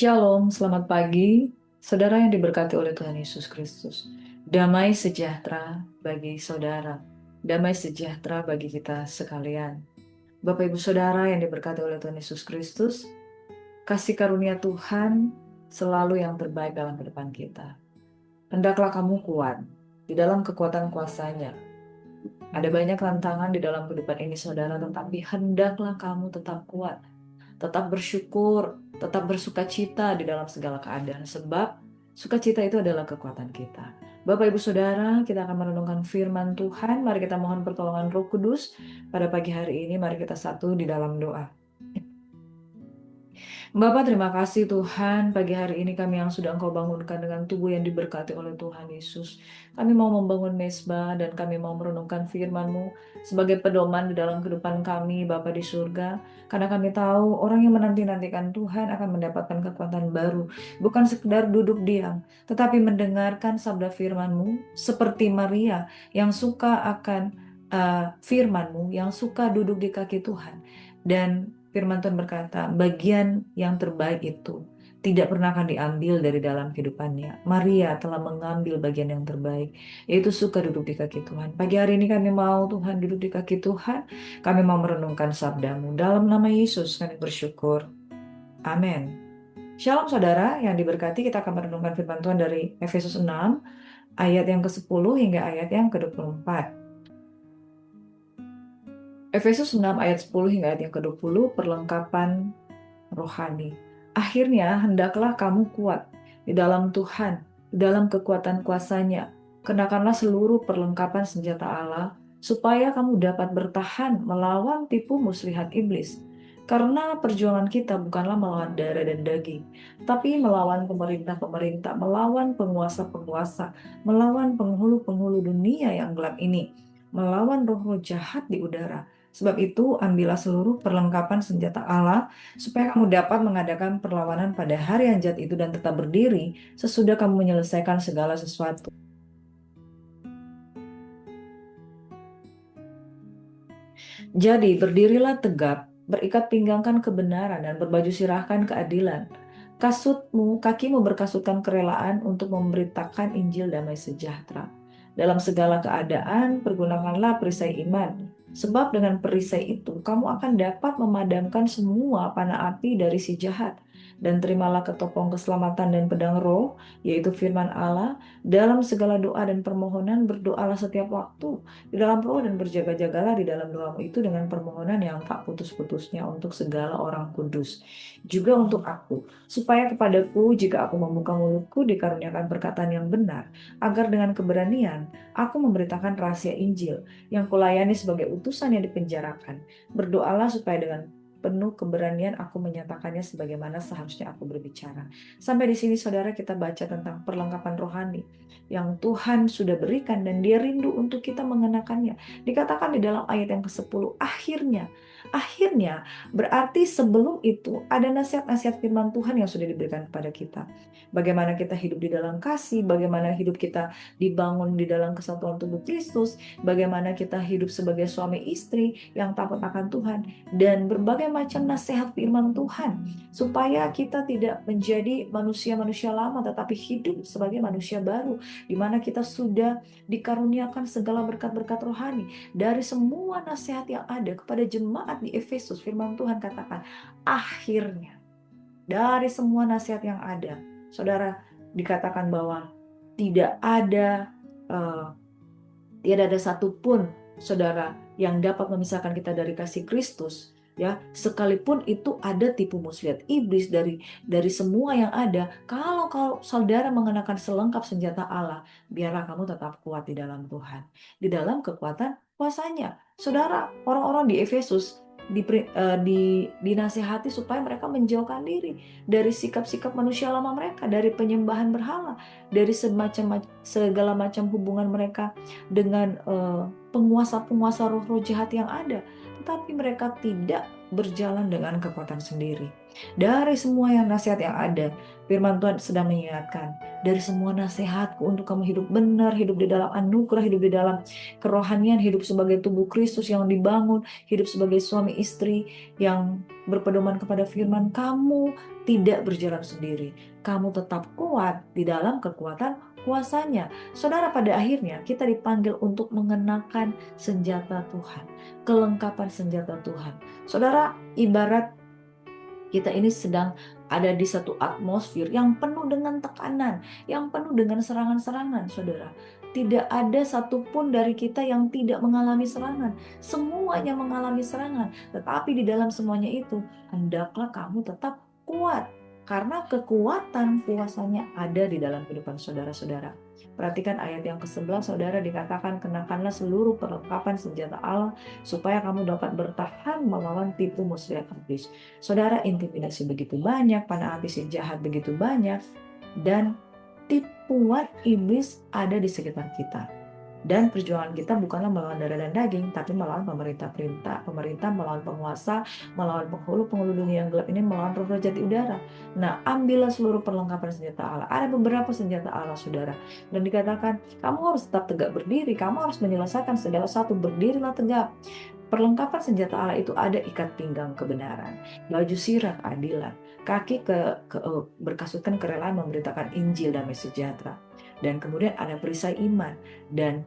Shalom, selamat pagi, saudara yang diberkati oleh Tuhan Yesus Kristus. Damai sejahtera bagi saudara, damai sejahtera bagi kita sekalian. Bapak Ibu Saudara yang diberkati oleh Tuhan Yesus Kristus, kasih karunia Tuhan selalu yang terbaik dalam kehidupan kita. Hendaklah kamu kuat di dalam kekuatan kuasa-Nya. Ada banyak tantangan di dalam kehidupan ini saudara, tetapi hendaklah kamu tetap kuat. Tetap bersyukur, tetap bersuka cita di dalam segala keadaan, sebab sukacita itu adalah kekuatan kita. Bapak Ibu Saudara, kita akan merenungkan firman Tuhan. Mari kita mohon pertolongan Roh Kudus pada pagi hari ini. Mari kita satu di dalam doa. Bapak, terima kasih Tuhan, pagi hari ini kami yang sudah Engkau bangunkan dengan tubuh yang diberkati oleh Tuhan Yesus. Kami mau membangun mesbah dan kami mau merenungkan firman-Mu sebagai pedoman di dalam kehidupan kami, Bapa di surga. Karena kami tahu orang yang menanti-nantikan Tuhan akan mendapatkan kekuatan baru. Bukan sekedar duduk diam, tetapi mendengarkan sabda firman-Mu seperti Maria yang suka akan firman-Mu, yang suka duduk di kaki Tuhan. Dan firman Tuhan berkata, bagian yang terbaik itu tidak pernah akan diambil dari dalam kehidupannya. Maria telah mengambil bagian yang terbaik, yaitu suka duduk di kaki Tuhan. Pagi hari ini kami mau Tuhan duduk di kaki Tuhan, kami mau merenungkan sabda-Mu. Dalam nama Yesus kami bersyukur. Amin. Shalom saudara yang diberkati, kita akan merenungkan firman Tuhan dari Efesus 6, ayat yang ke-10 hingga ayat yang ke-24. Efesus 6 ayat 10 hingga ayat yang ke-20, perlengkapan rohani. Akhirnya, hendaklah kamu kuat di dalam Tuhan, di dalam kekuatan kuasa-Nya. Kenakanlah seluruh perlengkapan senjata Allah, supaya kamu dapat bertahan melawan tipu muslihat iblis. Karena perjuangan kita bukanlah melawan darah dan daging, tapi melawan pemerintah-pemerintah, melawan penguasa-penguasa, melawan penghulu-penghulu dunia yang gelap ini, melawan roh-roh jahat di udara. Sebab itu, ambillah seluruh perlengkapan senjata Allah, supaya kamu dapat mengadakan perlawanan pada hari yang jahat itu dan tetap berdiri sesudah kamu menyelesaikan segala sesuatu. Jadi berdirilah tegap, berikat pinggangkan kebenaran dan berbaju sirahkan keadilan. Kakimu berkasutkan kerelaan untuk memberitakan Injil damai sejahtera. Dalam segala keadaan, pergunakanlah perisai iman. Sebab dengan perisai itu, kamu akan dapat memadamkan semua panah api dari si jahat. Dan terimalah ketopong keselamatan dan pedang roh, yaitu firman Allah. Dalam segala doa dan permohonan, berdoalah setiap waktu di dalam roh dan berjaga-jagalah di dalam doamu itu dengan permohonan yang tak putus-putusnya untuk segala orang kudus. Juga untuk aku, supaya kepadaku jika aku membuka mulutku dikaruniakan perkataan yang benar, agar dengan keberanian aku memberitakan rahasia Injil yang kulayani sebagai utusan yang dipenjarakan. Berdoalah supaya dengan penuh keberanian aku menyatakannya sebagaimana seharusnya aku berbicara. Sampai di sini saudara kita baca tentang perlengkapan rohani yang Tuhan sudah berikan dan Dia rindu untuk kita mengenakannya. Dikatakan di dalam ayat yang ke-10, akhirnya berarti sebelum itu ada nasihat-nasihat firman Tuhan yang sudah diberikan kepada kita. Bagaimana kita hidup di dalam kasih, bagaimana hidup kita dibangun di dalam kesatuan tubuh Kristus, bagaimana kita hidup sebagai suami istri yang takut akan Tuhan, dan berbagai macam nasihat firman Tuhan, supaya kita tidak menjadi manusia-manusia lama, tetapi hidup sebagai manusia baru, di mana kita sudah dikaruniakan segala berkat-berkat rohani. Dari semua nasihat yang ada kepada jemaat di Efesus, firman Tuhan katakan, akhirnya, dari semua nasihat yang ada, saudara, dikatakan bahwa tidak ada eh, tidak ada satupun saudara yang dapat memisahkan kita dari kasih Kristus, ya, sekalipun itu ada tipu muslihat iblis dari semua yang ada. Kalau saudara mengenakan selengkap senjata Allah, biarlah kamu tetap kuat di dalam Tuhan, di dalam kekuatan kuasanya. Saudara, orang-orang di Efesus dinasihati supaya mereka menjauhkan diri dari sikap-sikap manusia lama mereka, dari penyembahan berhala, dari segala macam hubungan mereka dengan penguasa-penguasa roh-roh jahat yang ada, tetapi mereka tidak berjalan dengan kekuatan sendiri. Dari semua nasihat yang ada, firman Tuhan sedang mengingatkan, dari semua nasihatku untuk kamu hidup benar, hidup di dalam anugerah, hidup di dalam kerohanian, hidup sebagai tubuh Kristus yang dibangun, hidup sebagai suami istri yang berpedoman kepada firman, kamu tidak berjalan sendiri. Kamu tetap kuat di dalam kekuatan kuasanya. Saudara, pada akhirnya kita dipanggil untuk mengenakan senjata Tuhan, kelengkapan senjata Tuhan. Saudara, ibarat kita ini sedang ada di satu atmosfer yang penuh dengan tekanan, yang penuh dengan serangan-serangan, saudara. Tidak ada satupun dari kita yang tidak mengalami serangan. Semuanya mengalami serangan. Tetapi di dalam semuanya itu, hendaklah kamu tetap kuat. Karena kekuatan kuasanya ada di dalam kehidupan saudara-saudara. Perhatikan ayat yang ke-11, saudara, dikatakan, kenakanlah seluruh perlengkapan senjata Allah supaya kamu dapat bertahan melawan tipu muslihat iblis. Saudara, intimidasi begitu banyak, panah api si jahat begitu banyak, dan tipuan iblis ada di sekitar kita. Dan perjuangan kita bukanlah melawan darah dan daging, tapi melawan pemerintah, melawan penguasa, melawan penghulu dunia yang gelap ini, melawan roh-roh jahat di udara. Nah, ambillah seluruh perlengkapan senjata Allah. Ada beberapa senjata Allah, saudara. Dan dikatakan, kamu harus tetap tegak berdiri, kamu harus menyelesaikan segala satu, berdirilah tegak. Perlengkapan senjata Allah itu ada ikat pinggang kebenaran, baju sirah keadilan, kaki berkasutkan kerelaan memberitakan Injil damai sejahtera. Dan kemudian ada perisai iman, dan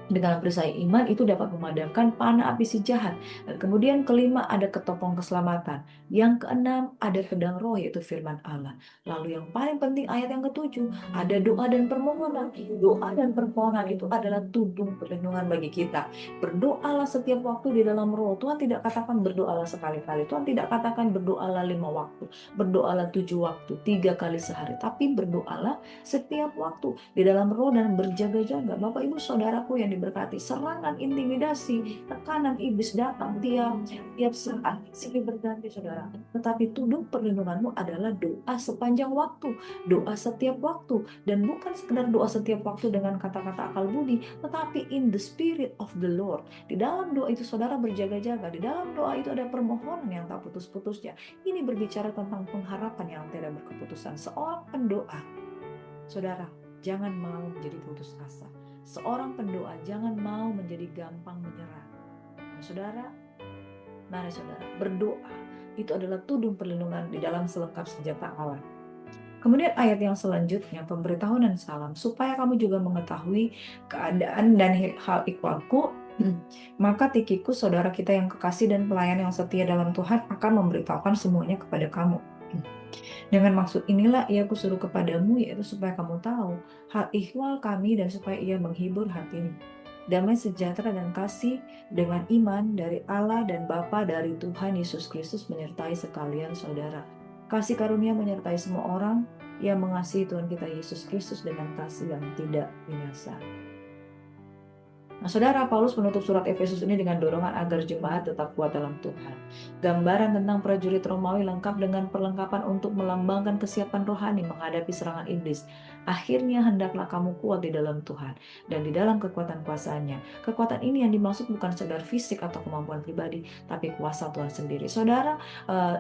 dengan perisai iman itu dapat memadamkan panah api si jahat. Dan kemudian kelima ada ketopong keselamatan. Yang keenam ada pedang roh, yaitu firman Allah. Lalu yang paling penting ayat yang ketujuh ada doa dan permohonan. Doa dan permohonan itu adalah tudung perlindungan bagi kita. Berdoalah setiap waktu di dalam roh. Tuhan tidak katakan berdoalah sekali-kali. Tuhan tidak katakan berdoalah 5 waktu. Berdoalah 7 waktu, 3 kali sehari. Tapi berdoalah setiap waktu di dalam roh dan berjaga-jaga. Bapak Ibu Saudaraku yang diberkati, serangan, intimidasi, tekanan iblis datang tiap saat, silih berganti, saudara. Tetapi tudung perlindunganmu adalah doa sepanjang waktu, doa setiap waktu, dan bukan sekedar doa setiap waktu dengan kata-kata akal budi, tetapi in the spirit of the Lord. Di dalam doa itu saudara berjaga-jaga, di dalam doa itu ada permohonan yang tak putus-putusnya. Ini berbicara tentang pengharapan yang tidak berkeputusan. Seorang pendoa, saudara, jangan mau menjadi putus asa. Seorang pendoa jangan mau menjadi gampang menyerah. Nah, saudara, mari saudara, berdoa itu adalah tudung perlindungan di dalam selengkap senjata Allah. Kemudian ayat yang selanjutnya, pemberitahuan dan salam, supaya kamu juga mengetahui keadaan dan hal ikhwalku, maka Tikhikus, saudara kita yang kekasih dan pelayan yang setia dalam Tuhan, akan memberitahukan semuanya kepada kamu. Dengan maksud inilah ia kusuruh kepadamu, yaitu supaya kamu tahu hal ihwal kami dan supaya ia menghibur hatimu. Damai sejahtera dan kasih dengan iman dari Allah dan Bapa dari Tuhan Yesus Kristus menyertai sekalian saudara. Kasih karunia menyertai semua orang yang mengasihi Tuhan kita Yesus Kristus dengan kasih yang tidak binasa. Nah, saudara, Paulus menutup surat Efesus ini dengan dorongan agar jemaat tetap kuat dalam Tuhan. Gambaran tentang prajurit Romawi lengkap dengan perlengkapan untuk melambangkan kesiapan rohani menghadapi serangan iblis. Akhirnya hendaklah kamu kuat di dalam Tuhan dan di dalam kekuatan kuasanya. Kekuatan ini yang dimaksud bukan sekedar fisik atau kemampuan pribadi, tapi kuasa Tuhan sendiri. Saudara,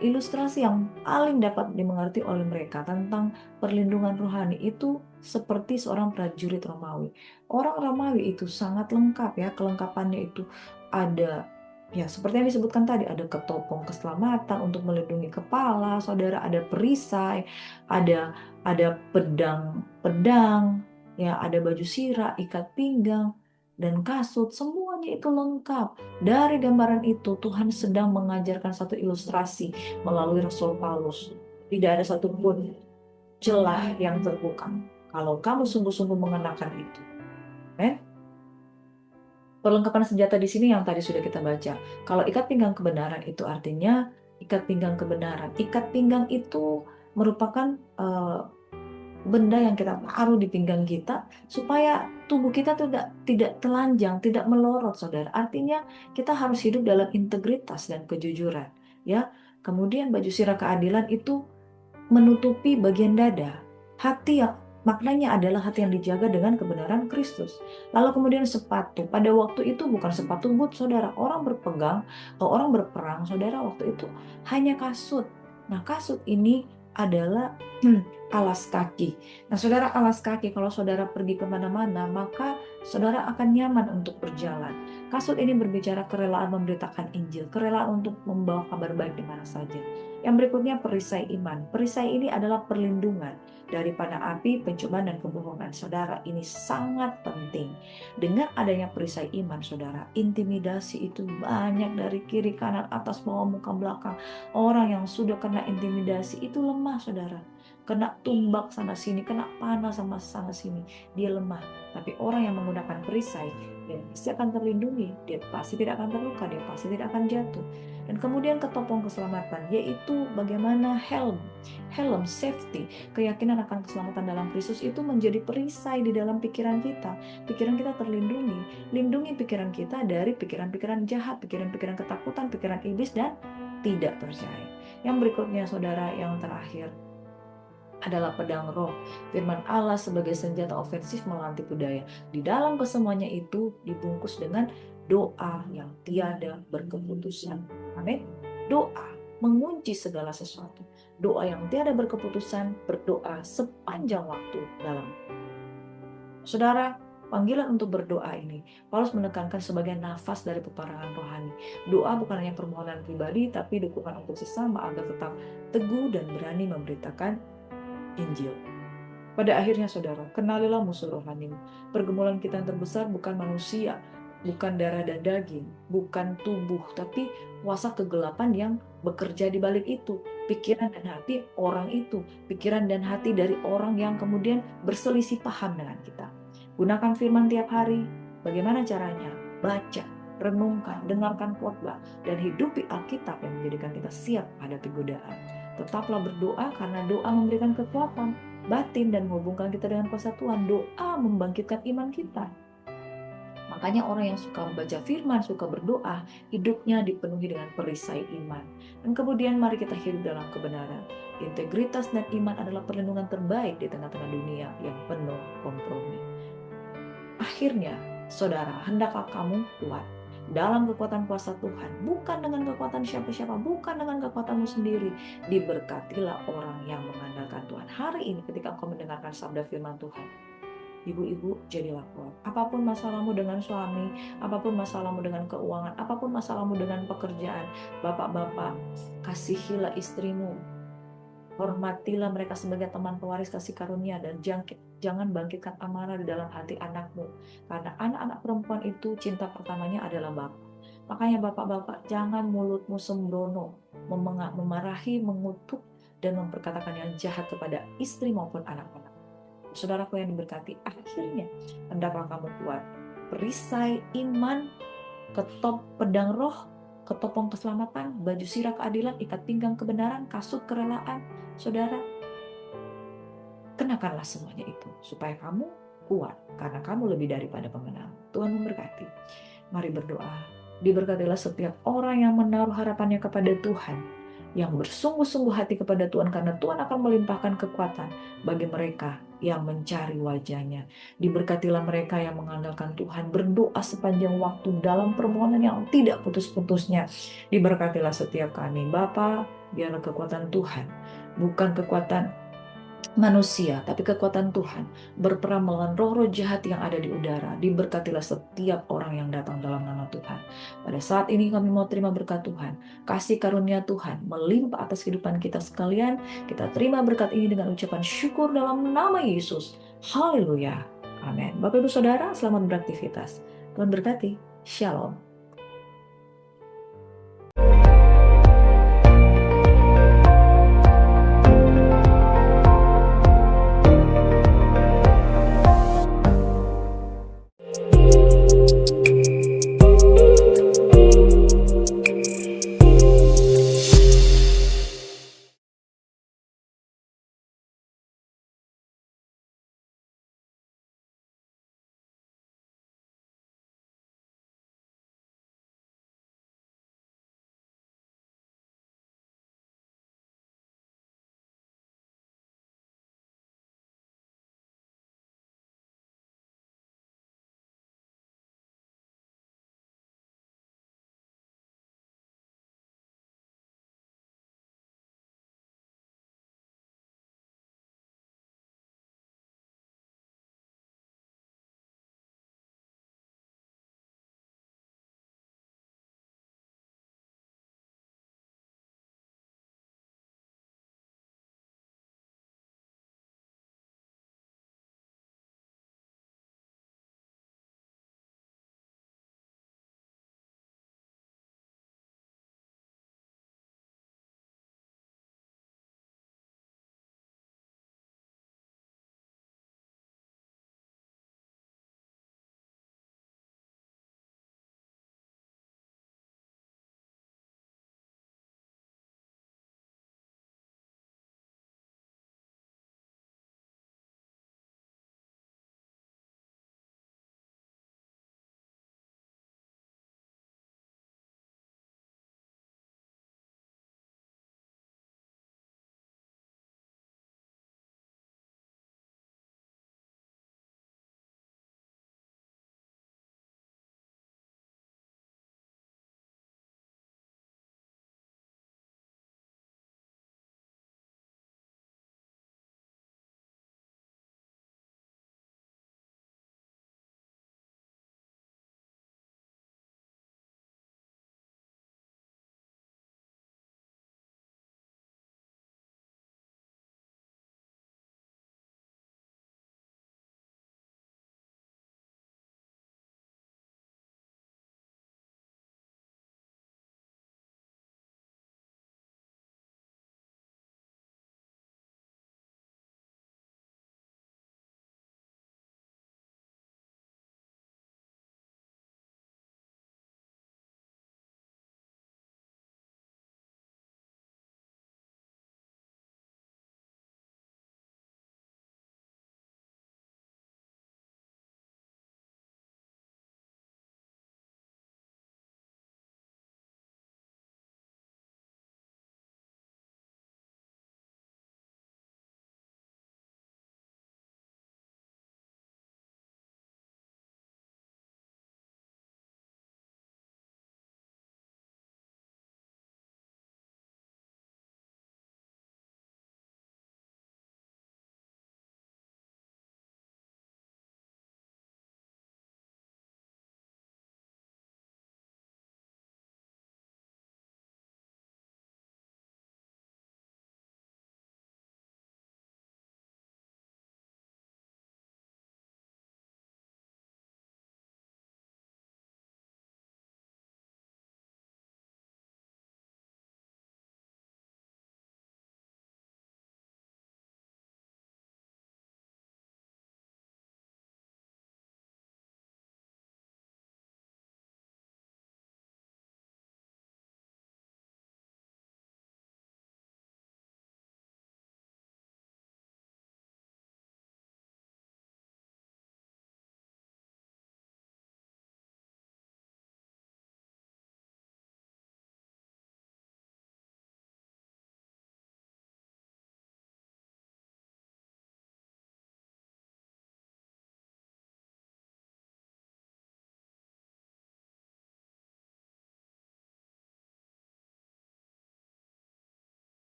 ilustrasi yang paling dapat dimengerti oleh mereka tentang perlindungan rohani itu seperti seorang prajurit Romawi. Orang Romawi itu sangat lengkap ya, kelengkapannya itu ada ya seperti yang disebutkan tadi, ada ketopong keselamatan untuk melindungi kepala, saudara, ada perisai, ada pedang, ya ada baju sirah, ikat pinggang dan kasut, semuanya itu lengkap. Dari gambaran itu Tuhan sedang mengajarkan satu ilustrasi melalui Rasul Paulus. Tidak ada satupun celah yang terbuka kalau kamu sungguh-sungguh mengenakan itu. Perlengkapan senjata di sini yang tadi sudah kita baca. Kalau ikat pinggang kebenaran itu artinya ikat pinggang kebenaran. Ikat pinggang itu merupakan benda yang kita taruh di pinggang kita supaya tubuh kita tidak telanjang, tidak melorot, saudara. Artinya kita harus hidup dalam integritas dan kejujuran, ya. Kemudian baju sirah keadilan itu menutupi bagian dada. Hati yang maknanya adalah hati yang dijaga dengan kebenaran Kristus. Lalu kemudian sepatu, pada waktu itu bukan sepatu boot saudara, orang berpegang atau orang berperang saudara waktu itu hanya kasut. Nah kasut ini adalah alas kaki. Nah saudara, alas kaki kalau saudara pergi kemana-mana maka saudara akan nyaman untuk berjalan. Kasut ini berbicara kerelaan memberitakan Injil, kerelaan untuk membawa kabar baik di mana saja. Yang berikutnya perisai iman. Perisai ini adalah perlindungan daripada api, pencobaan, dan kebohongan. Saudara, ini sangat penting. Dengan adanya perisai iman, saudara, intimidasi itu banyak dari kiri, kanan, atas, bawah, muka, belakang. Orang yang sudah kena intimidasi itu lemah, saudara. Kena tumbak sana sini, kena panah sama sana sini, dia lemah. Tapi orang yang menggunakan perisai, dia pasti akan terlindungi, dia pasti tidak akan terluka, dia pasti tidak akan jatuh. Dan kemudian ketopong keselamatan, yaitu bagaimana helm safety, keyakinan akan keselamatan dalam Kristus itu menjadi perisai di dalam pikiran kita. Pikiran kita terlindungi, lindungi pikiran kita dari pikiran-pikiran jahat, pikiran-pikiran ketakutan, pikiran iblis dan tidak percaya. Yang berikutnya saudara, yang terakhir adalah pedang roh. Firman Allah sebagai senjata ofensif melawan tipu daya. Di dalam kesemuanya itu dibungkus dengan doa yang tiada berkeputusan. Amin. Doa mengunci segala sesuatu. Doa yang tiada berkeputusan, berdoa sepanjang waktu dalam. Saudara, panggilan untuk berdoa ini, Paulus menekankan sebagai nafas dari peperangan rohani. Doa bukan hanya permohonan pribadi, tapi dukungan untuk sesama agar tetap teguh dan berani memberitakan Injil. Pada akhirnya saudara, kenalilah musuh rohanimu. Pergumulan kita yang terbesar bukan manusia, bukan darah dan daging, bukan tubuh, tapi kuasa kegelapan yang bekerja di balik itu. Pikiran dan hati orang itu, pikiran dan hati dari orang yang kemudian berselisih paham dengan kita. Gunakan firman tiap hari. Bagaimana caranya? Baca, renungkan, dengarkan khotbah, dan hidupi Alkitab yang menjadikan kita siap hadapi godaan. Tetaplah berdoa karena doa memberikan kekuatan batin dan menghubungkan kita dengan kuasa Tuhan. Doa membangkitkan iman kita. Makanya orang yang suka membaca firman, suka berdoa, hidupnya dipenuhi dengan perisai iman. Dan kemudian mari kita hidup dalam kebenaran. Integritas dan iman adalah perlindungan terbaik di tengah-tengah dunia yang penuh kompromi. Akhirnya, saudara, hendaklah kamu kuat dalam kekuatan kuasa Tuhan, bukan dengan kekuatan siapa-siapa, bukan dengan kekuatanmu sendiri. Diberkatilah orang yang mengandalkan Tuhan. Hari ini ketika engkau mendengarkan sabda firman Tuhan, ibu-ibu jadilah kuat. Apapun masalahmu dengan suami, apapun masalahmu dengan keuangan, apapun masalahmu dengan pekerjaan, bapak-bapak, kasihilah istrimu, hormatilah mereka sebagai teman pewaris kasih karunia, dan jangan bangkitkan amarah di dalam hati anakmu. Karena anak-anak perempuan itu cinta pertamanya adalah bapak. Makanya bapak-bapak, jangan mulutmu sembrono, memarahi, mengutuk, dan memperkatakan yang jahat kepada istri maupun anak-anak. Saudaraku yang diberkati, akhirnya hendaklah kamu kuat. Perisai iman, pedang roh, ketopong keselamatan, baju sirah keadilan, ikat pinggang kebenaran, kasut kerelaan. Saudara, kenakanlah semuanya itu supaya kamu kuat, karena kamu lebih daripada pemenang. Tuhan memberkati. Mari berdoa. Diberkatilah setiap orang yang menaruh harapannya kepada Tuhan, yang bersungguh-sungguh hati kepada Tuhan, karena Tuhan akan melimpahkan kekuatan bagi mereka yang mencari wajah-Nya. Diberkatilah mereka yang mengandalkan Tuhan, berdoa sepanjang waktu dalam permohonan yang tidak putus-putusnya. Diberkatilah setiap kami. Bapa, biarlah kekuatan Tuhan, bukan kekuatan manusia, tapi kekuatan Tuhan berperang melawan roh-roh jahat yang ada di udara. Diberkatilah setiap orang yang datang dalam nama Tuhan. Pada saat ini kami mau terima berkat Tuhan. Kasih karunia Tuhan melimpah atas kehidupan kita sekalian. Kita terima berkat ini dengan ucapan syukur dalam nama Yesus. Haleluya. Amin. Bapak Ibu Saudara, selamat beraktivitas. Tuhan berkati. Shalom.